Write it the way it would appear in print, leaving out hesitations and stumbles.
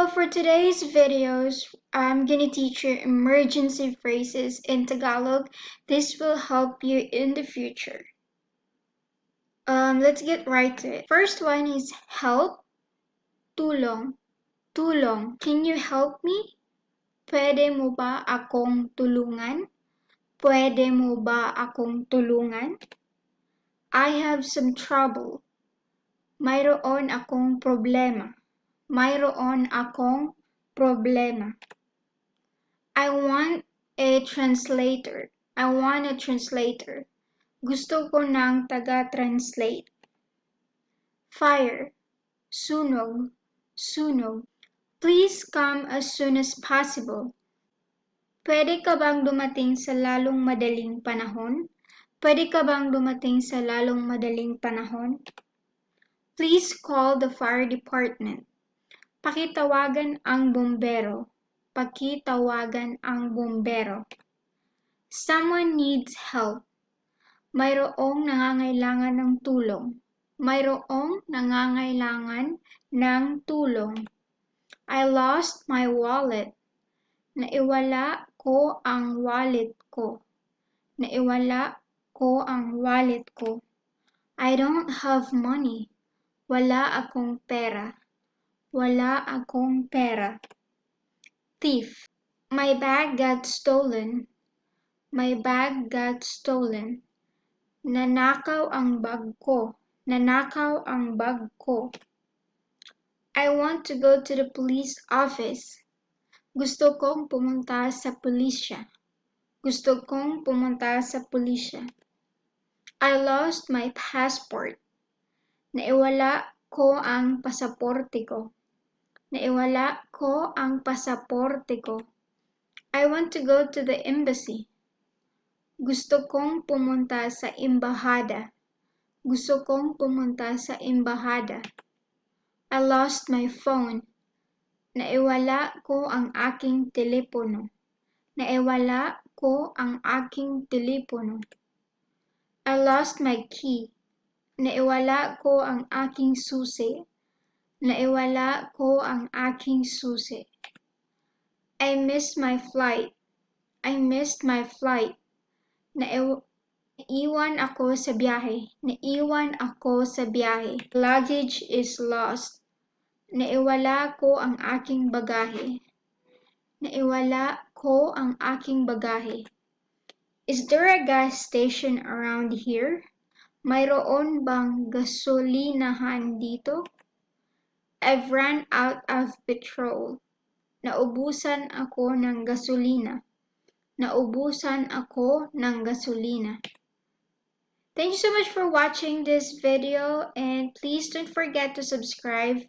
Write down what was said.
So for today's videos, I'm gonna teach you emergency phrases in Tagalog. This will help you in the future. Let's get right to it. First one is help, tulong, tulong. Can you help me? Pwede mo ba akong tulungan? Pwede mo ba akong tulungan? I have some trouble. Mayroon akong problema. Mayroon akong problema. I want a translator. I want a translator. Gusto ko ng taga-translate. Fire. Sunog. Sunog. Please come as soon as possible. Pwede ka bang dumating sa lalong madaling panahon? Pwede ka bang dumating sa lalong madaling panahon? Please call the fire department. Pakitawagan ang bombero. Pakitawagan ang bombero. Someone needs help. Mayroong nangangailangan ng tulong. Mayroong nangangailangan ng tulong. I lost my wallet. Naiwala ko ang wallet ko. Naiwala ko ang wallet ko. I don't have money. Wala akong pera. Wala akong pera. Thief. My bag got stolen. My bag got stolen. Nanakaw ang bag ko. Nanakaw ang bag ko. I want to go to the police office. Gusto kong pumunta sa pulisya. Gusto kong pumunta sa pulisya. I lost my passport. Naiwala ko ang pasaporte ko. Naiwala ko ang pasaporte ko. I want to go to the embassy. Gusto kong pumunta sa embahada. Gusto kong pumunta sa embahada. I lost my phone. Naiwala ko ang aking telepono. Naiwala ko ang aking telepono. I lost my key. Naiwala ko ang aking susi. Naiwala ko ang aking susi. I missed my flight. I missed my flight. Naiwan ako sa biyahe. Naiwan ako sa biyahe. Luggage is lost. Naiwala ko ang aking bagahe. Naiwala ko ang aking bagahe. Is there a gas station around here? Mayroon bang gasolinahan dito? I've run out of petrol. Naubusan ako ng gasolina. Naubusan ako ng gasolina. Thank you so much for watching this video, and please don't forget to subscribe